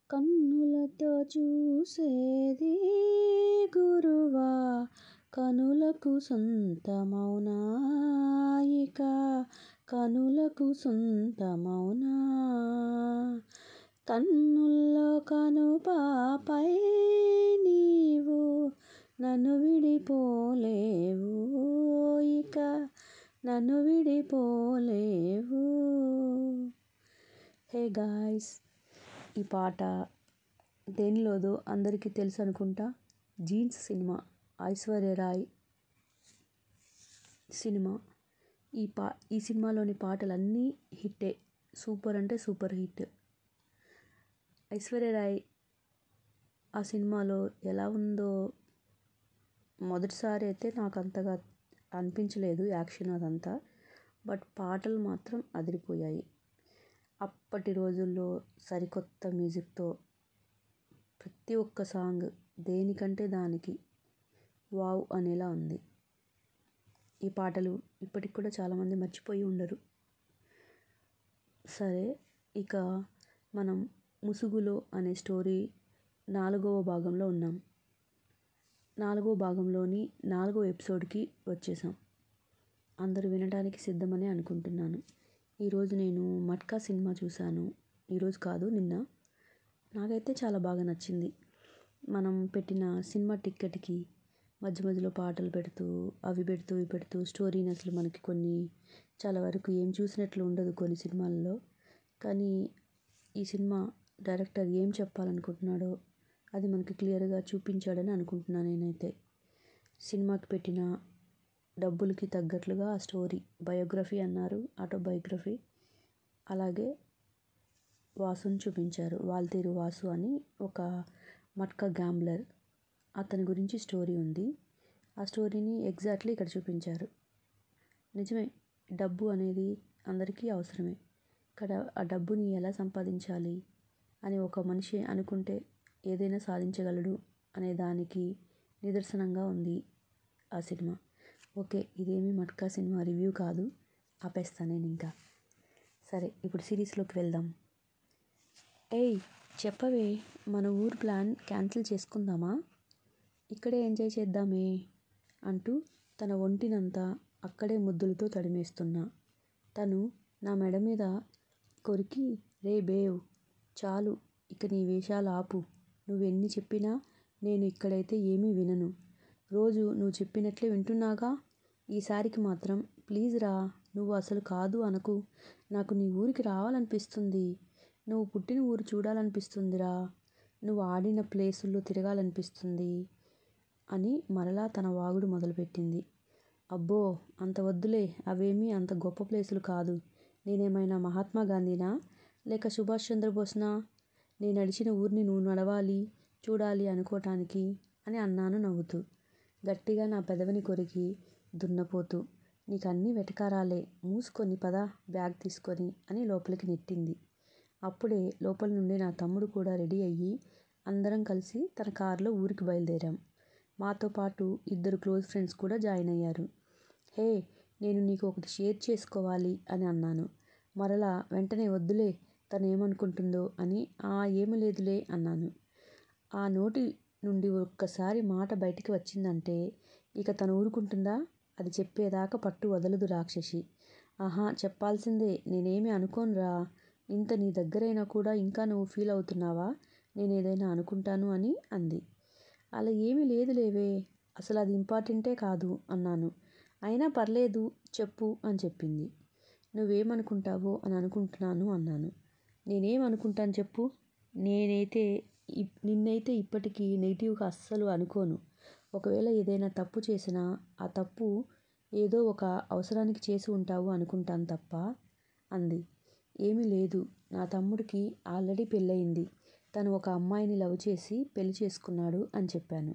కన్నులతో చూసేది గురువా కనులకు సొంతమౌనా ఇక కనులకు సొంతమౌనా కన్నుల్లో కనుపాపై నీవు నన్ను విడిపోలేవు ఇక నన్ను విడిపోలేవు. హే గాయ్స్, ఈ పాట దేనిలోదో అందరికీ తెలుసు అనుకుంటా. Jeans cinema, Aishwarya Rai cinema. ఈ సినిమాలోని పాటలన్నీ హిట్టే, సూపర్ అంటే సూపర్ హిట్. ఐశ్వర్య రాయ్ ఆ సినిమాలో ఎలా ఉందో మొదటిసారి అయితే నాకు అంతగా అనిపించలేదు యాక్షన్ అదంతా, బట్ పాటలు మాత్రం అదిరిపోయాయి. అప్పటి రోజుల్లో సరికొత్త మ్యూజిక్తో ప్రతి ఒక్క సాంగ్ దేనికంటే దానికి వావ్ అనేలా ఉంది. ఈ పాటలు ఇప్పటికి కూడా చాలామంది మర్చిపోయి ఉండరు. సరే, ఇక మనం ముసుగులో అనే స్టోరీ 4వ భాగంలో ఉన్నాం. 4వ భాగంలోని 4వ ఎపిసోడ్కి వచ్చేసాం. అందరూ వినడానికి సిద్ధమని అనుకుంటున్నాను. ఈరోజు నేను మట్కా సినిమా చూశాను. ఈరోజు కాదు, నిన్న. నాకైతే చాలా బాగా నచ్చింది. మనం పెట్టిన సినిమా టిక్కెట్కి మధ్య మధ్యలో పాటలు పెడుతూ అవి పెడుతూ ఇవి పెడుతూ స్టోరీని అసలు మనకి కొన్ని చాలా వరకు ఏం చూసినట్లు ఉండదు కొన్ని సినిమాల్లో. కానీ ఈ సినిమా డైరెక్టర్ ఏం చెప్పాలనుకుంటున్నాడో అది మనకి క్లియర్గా చూపించాడని అనుకుంటున్నాను నేనైతే. సినిమాకి పెట్టిన డబ్బులకి తగ్గట్లుగా ఆ స్టోరీ బయోగ్రఫీ అన్నారు, ఆటోబయోగ్రఫీ. అలాగే వాసుని చూపించారు. వాల్తేరు వాసు అని ఒక మట్కా గ్యాంబ్లర్, అతని గురించి స్టోరీ ఉంది. ఆ స్టోరీని ఎగ్జాక్ట్లీ ఇక్కడ చూపించారు. నిజమే, డబ్బు అనేది అందరికీ అవసరమే. ఇక్కడ ఆ డబ్బుని ఎలా సంపాదించాలి అని ఒక మనిషి అనుకుంటే ఏదైనా సాధించగలడు అనే దానికి నిదర్శనంగా ఉంది ఆ సినిమా. ఓకే, ఇదేమీ మట్కా సినిమా రివ్యూ కాదు, ఆపేస్తాను నేను ఇంకా. సరే, ఇప్పుడు సిరీస్లోకి వెళ్దాం. ఏయ్ చెప్పవే, మన ఊరు ప్లాన్ క్యాన్సిల్ చేసుకుందామా? ఇక్కడే ఎంజాయ్ చేద్దామే అంటూ తన ఒంటినంతా అక్కడే ముద్దులతో తడిమేస్తున్నా తను నా మెడ మీద కొరికి, రే బేవ్, చాలు ఇక నీ వేషాలు ఆపు. నువ్వెన్ని చెప్పినా నేను ఇక్కడైతే ఏమీ వినను. రోజు నువ్వు చెప్పినట్లే వింటున్నాగా. ఈసారికి మాత్రం ప్లీజ్ రా, నువ్వు అసలు కాదు అనకు. నాకు నీ ఊరికి రావాలనిపిస్తుంది. నువ్వు పుట్టిన ఊరు చూడాలనిపిస్తుందిరా. నువ్వు ఆడిన ప్లేసుల్లో తిరగాలనిపిస్తుంది అని మరలా తన వాగుడు మొదలుపెట్టింది. అబ్బో, అంత వద్దులే, అవేమీ అంత గొప్ప ప్లేసులు కాదు. నేనేమైనా మహాత్మా గాంధీనా లేక సుభాష్ చంద్రబోస్నా? నేను నడిచిన ఊరిని నువ్వు నడవాలి చూడాలి అనుకోవటానికి అని అన్నాను నవ్వుతూ. గట్టిగా నా పెదవిని కొరికి, దున్నపోతూ, నీకు అన్నీ వెటకారాలే, మూసుకొని పద బ్యాగ్ తీసుకొని అని లోపలికి నెట్టింది. అప్పుడే లోపల నుండి నా తమ్ముడు కూడా రెడీ అయ్యి అందరం కలిసి తన కారులో ఊరికి బయలుదేరాం. మాతో పాటు 2 క్లోజ్ ఫ్రెండ్స్ కూడా జాయిన్ అయ్యారు. హే, నేను నీకు ఒకటి షేర్ చేసుకోవాలి అని అన్నాను. మరలా వెంటనే వద్దులే, తను ఏమనుకుంటుందో అని ఏమీ లేదులే అన్నాను. ఆ నోటి నుండి ఒక్కసారి మాట బయటికి వచ్చిందంటే ఇక తను ఊరుకుంటుందా? అది చెప్పేదాకా పట్టు వదలదు రాక్షసి. ఆహా, చెప్పాల్సిందే, నేనేమీ అనుకోనురా. ఇంత నీ దగ్గరైనా కూడా ఇంకా నువ్వు ఫీల్ అవుతున్నావా నేనేదైనా అనుకుంటాను అని అంది. అలా ఏమీ లేదులేవే, అసలు అది ఇంపార్టెంటే కాదు అన్నాను. అయినా పర్లేదు చెప్పు అని చెప్పింది. నువ్వేమనుకుంటావో అని అనుకుంటున్నాను అన్నాను. నేనేమనుకుంటాను చెప్పు. నిన్నైతే ఇప్పటికీ నెగిటివ్గా అస్సలు అనుకోను. ఒకవేళ ఏదైనా తప్పు చేసినా ఆ తప్పు ఏదో ఒక అవసరానికి చేసి ఉంటావు అనుకుంటాను తప్ప అంది. ఏమీ లేదు, నా తమ్ముడికి ఆల్రెడీ పెళ్ళయింది. తను ఒక అమ్మాయిని లవ్ చేసి పెళ్లి చేసుకున్నాడు అని చెప్పాను.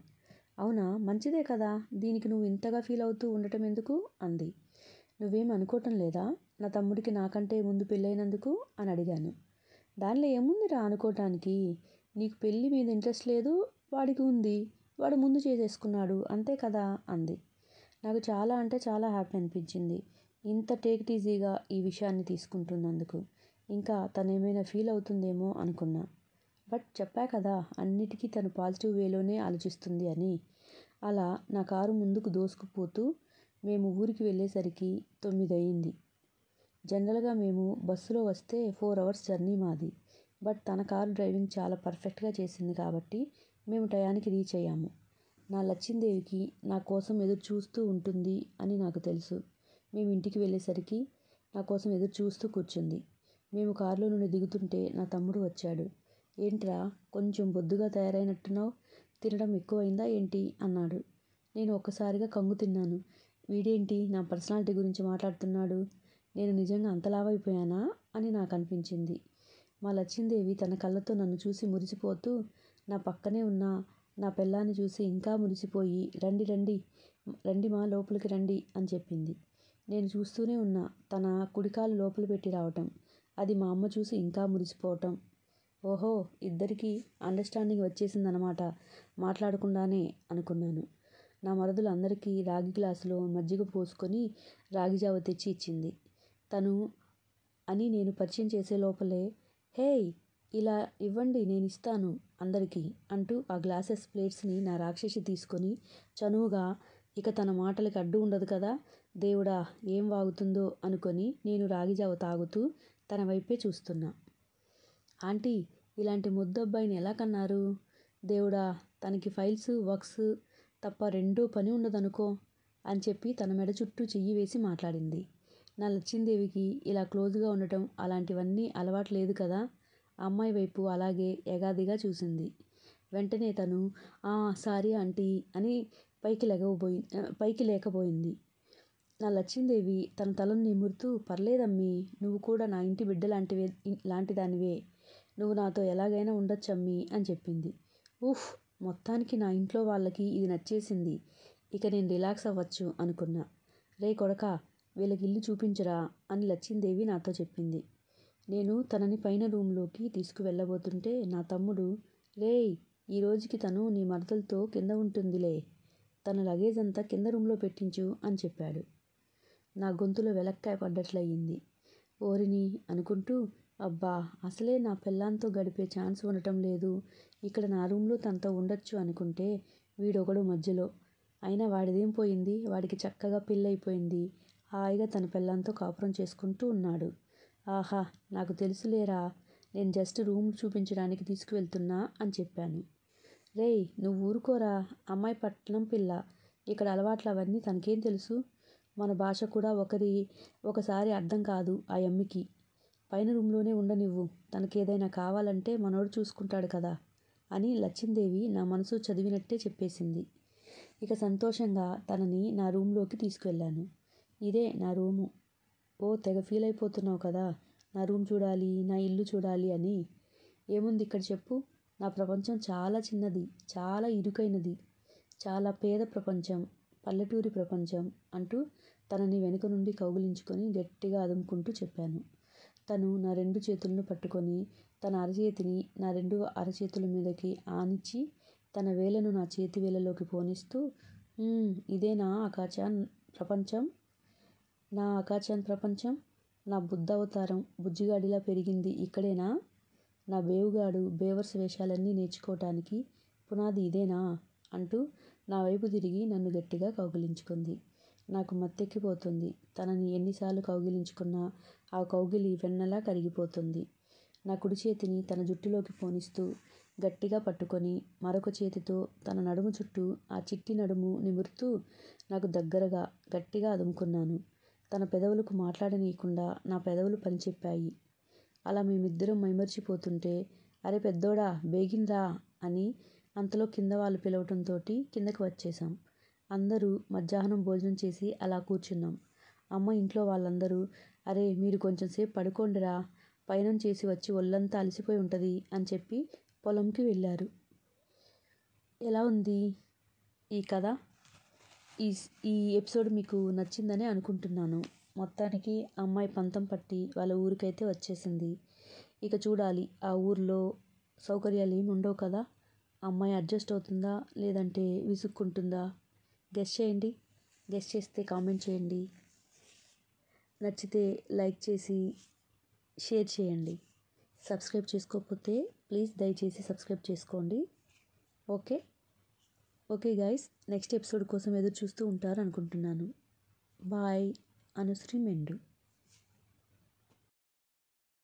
అవునా, మంచిదే కదా, దీనికి నువ్వు ఇంతగా ఫీల్ అవుతూ ఉండటం ఎందుకు అంది. నువ్వేం అనుకోవటం లేదా నా తమ్ముడికి నాకంటే ముందు పెళ్ళైనందుకు అని అడిగాను. దానిలో ఏముందిరా అనుకోవటానికి, నీకు పెళ్ళి మీద ఇంట్రెస్ట్ లేదు, వాడికి ఉంది, వాడు ముందు చేసేసుకున్నాడు అంతే కదా అంది. నాకు చాలా అంటే చాలా హ్యాపీ అనిపించింది ఇంత టేక్ ఇట్ ఈజీగా ఈ విషయాన్ని తీసుకుంటున్నందుకు. ఇంకా తనేమైనా ఫీల్ అవుతుందేమో అనుకున్నా. బట్ చెప్పా కదా అన్నిటికీ తను పాజిటివ్ వేలోనే ఆలోచిస్తుంది అని. అలా నా కారు ముందుకు దూసుకుపోతూ మేము ఊరికి వెళ్ళేసరికి 9 అయింది. జనరల్గా మేము బస్సులో వస్తే 4 అవర్స్ జర్నీ మాది. బట్ తన కారు డ్రైవింగ్ చాలా పర్ఫెక్ట్గా చేసింది కాబట్టి మేము టయానికి రీచ్ అయ్యాము. నా లచ్చిందేవికి నా కోసం ఎదురు చూస్తూ ఉంటుంది అని నాకు తెలుసు. మేము ఇంటికి వెళ్ళేసరికి నా కోసం ఎదురు చూస్తూ కూర్చుంది. మేము కారులో నుండి దిగుతుంటే నా తమ్ముడు వచ్చాడు. ఏంట్రా కొంచెం బొద్దుగా తయారైనట్టున్నావు, తినడం ఎక్కువైందా ఏంటి అన్నాడు. నేను ఒక్కసారిగా కంగు తిన్నాను. వీడేంటి నా పర్సనాలిటీ గురించి మాట్లాడుతున్నాడు, నేను నిజంగా అంత లావైపోయానా అని నాకు అనిపించింది. మా లచ్చిందేవి తన కళ్ళతో నన్ను చూసి మురిసిపోతూ నా పక్కనే ఉన్న నా పెళ్ళాన్ని చూసి ఇంకా మురిసిపోయి రండి రండి రండి మా లోపలికి రండి అని చెప్పింది. నేను చూస్తూనే ఉన్నా తన కుడికాలు లోపల పెట్టి రావటం. అది మా అమ్మ చూసి ఇంకా మురిసిపోవటం. ఓహో, ఇద్దరికీ అండర్స్టాండింగ్ వచ్చేసిందనమాట మాట్లాడకుండానే అనుకున్నాను. నా మరదలు అందరికీ రాగి గ్లాసులో మజ్జిగ పోసుకొని రాగి జావ తెచ్చి ఇచ్చింది. తను అని నేను పరిచయం చేసే లోపలే హేయ్, ఇలా ఇవ్వండి నేను ఇస్తాను అందరికీ అంటూ ఆ గ్లాసెస్ ప్లేట్స్ని నా రాక్షసి తీసుకొని చనువుగా, ఇక తన మాటలకి అడ్డు ఉండదు కదా దేవుడా ఏం వాగుతుందో అనుకొని నేను రాగిజావ తాగుతూ తన వైపే చూస్తున్నా. ఆంటీ, ఇలాంటి ముద్దబ్బాయిని ఎలా కన్నారు దేవుడా, తనకి ఫైల్స్ వర్క్స్ తప్ప రెండో పని ఉండదనుకో అని చెప్పి తన మెడ చుట్టూ చెయ్యి వేసి మాట్లాడింది. నా లచ్చిందేవికి ఇలా క్లోజ్గా ఉండటం అలాంటివన్నీ అలవాటు లేదు కదా. అమ్మాయి వైపు అలాగే ఎగాదిగా చూసింది. వెంటనే తను సారీ ఆంటీ అని పైకి లేకపోయింది. నా లచ్చిందేవి తన తలను నిమురుతూ పర్లేదమ్మీ, నువ్వు కూడా నా ఇంటి బిడ్డ లాంటిదానివే, నువ్వు నాతో ఎలాగైనా ఉండొచ్చమ్మీ అని చెప్పింది. ఉఫ్, మొత్తానికి నా ఇంట్లో వాళ్ళకి ఇది నచ్చేసింది, ఇక నేను రిలాక్స్ అవ్వచ్చు అనుకున్నా. రే కొడకా, వీళ్ళకి ఇల్లు చూపించరా అని లచ్చిందేవి నాతో చెప్పింది. నేను తనని పైన రూమ్లోకి తీసుకువెళ్ళబోతుంటే నా తమ్ముడు, రేయ్, ఈ రోజుకి తను నీ మరదలతో కింద ఉంటుందిలే, తన లగేజ్ అంతా కింద రూమ్లో పెట్టించు అని చెప్పాడు. నా గొంతులో వెలక్కాయ పడ్డట్లయింది. ఓరిని అనుకుంటూ, అబ్బా, అసలే నా పెళ్ళాంతో గడిపే ఛాన్స్ ఉండటం లేదు, ఇక్కడ నా రూమ్లో తనతో ఉండొచ్చు అనుకుంటే వీడొకడు మధ్యలో. అయినా వాడిదేం పోయింది, వాడికి చక్కగా పెళ్ళైపోయింది, హాయిగా తన పెళ్ళాంతో కాపురం చేసుకుంటూ ఉన్నాడు. ఆహా, నాకు తెలుసులేరా, నేను జస్ట్ రూమ్ చూపించడానికి తీసుకువెళ్తున్నా అని చెప్పాను. రేయ్, నువ్వు ఊరుకోరా, అమ్మాయి పట్నం పిల్ల, ఇక్కడ అలవాట్లు అవన్నీ తనకేం తెలుసు, మన భాష కూడా ఒకసారి అర్థం కాదు ఆ యమ్మికి, పైన రూమ్లోనే ఉండనివ్వు, తనకేదైనా కావాలంటే మనోడు చూసుకుంటాడు కదా అని లచ్చిందేవి నా మనసు చదివినట్టే చెప్పేసింది. ఇక సంతోషంగా తనని నా రూమ్లోకి తీసుకువెళ్ళాను. ఇదే నా రూము. ఓ, తెగ ఫీల్ అయిపోతున్నావు కదా, నా రూమ్ చూడాలి, నా ఇల్లు చూడాలి అని. ఏముంది ఇక్కడ చెప్పు, నా ప్రపంచం చాలా చిన్నది, చాలా ఇరుకైనది, చాలా పేద ప్రపంచం, పల్లెటూరి ప్రపంచం అంటూ తనని వెనుక నుండి కౌగిలించుకొని గట్టిగా అదుముకుంటూ చెప్పాను. తను నా 2 చేతులను పట్టుకొని తన అరచేతిని నా 2 అరచేతుల మీదకి ఆనించి తన వేళ్లను నా చేతి వేళ్లలోకి పోనిస్తూ, ఇదేనా ఆకాశాన్ ప్రపంచం, నా ఆకాశాన్ ప్రపంచం, నా బుద్ధవతారం బుజ్జిగాడిలా పెరిగింది ఇక్కడేనా, నా బేవుగాడు బేవర్స్ వేషాలన్నీ నేర్చుకోవటానికి పునాది ఇదేనా అంటూ నా వైపు తిరిగి నన్ను గట్టిగా కౌగిలించుకుంది. నాకు మత్తెక్కిపోతుంది. తనని ఎన్నిసార్లు కౌగిలించుకున్నా ఆ కౌగిలి వెన్నలా కరిగిపోతుంది. నా కుడి చేతిని తన జుట్టులోకి పోనిస్తూ గట్టిగా పట్టుకొని మరొక చేతితో తన నడుము చుట్టూ ఆ చిట్టి నడుము నిమురుతూ నాకు దగ్గరగా గట్టిగా అదుముకున్నాను. తన పెదవులకు మాట్లాడనీయకుండా నా పెదవులు పనిచెప్పాయి. అలా మేమిద్దరం మైమరిచిపోతుంటే, అరే పెద్దోడా బేగిన్రా అని అంతలో కింద వాళ్ళు పిలవటంతోటి కిందకి వచ్చేసాం. అందరూ మధ్యాహ్నం భోజనం చేసి అలా కూర్చున్నాం. అమ్మ ఇంట్లో వాళ్ళందరూ, అరే మీరు కొంచెం సేపు పడుకోండిరా, పయనం చేసి వచ్చి ఒళ్ళంతా అలసిపోయి ఉంటుంది అని చెప్పి పొలంకి వెళ్ళారు. ఎలా ఉంది ఈ కథ? ఈ ఎపిసోడ్ మీకు నచ్చిందని అనుకుంటున్నాను. మొత్తానికి అమ్మాయి పంతం పట్టి వాళ్ళ ఊరికైతే వచ్చేసింది. ఇక చూడాలి ఆ ఊర్లో సౌకర్యాలు ఏమి ఉండవు కదా, అమ్మాయి అడ్జస్ట్ అవుతుందా లేదంటే విసుక్కుంటుందా? గెస్ చేయండి. గెస్ చేస్తే కామెంట్ చేయండి. నచ్చితే లైక్ చేసి షేర్ చేయండి. సబ్స్క్రైబ్ చేసుకోకపోతే ప్లీజ్ దయచేసి సబ్స్క్రైబ్ చేసుకోండి. Okay okay guys, next episode కోసం ఎదురు చూస్తూ ఉంటారు అనుకుంటున్నాను. బాయ్. అనుశ్రీ మెండు.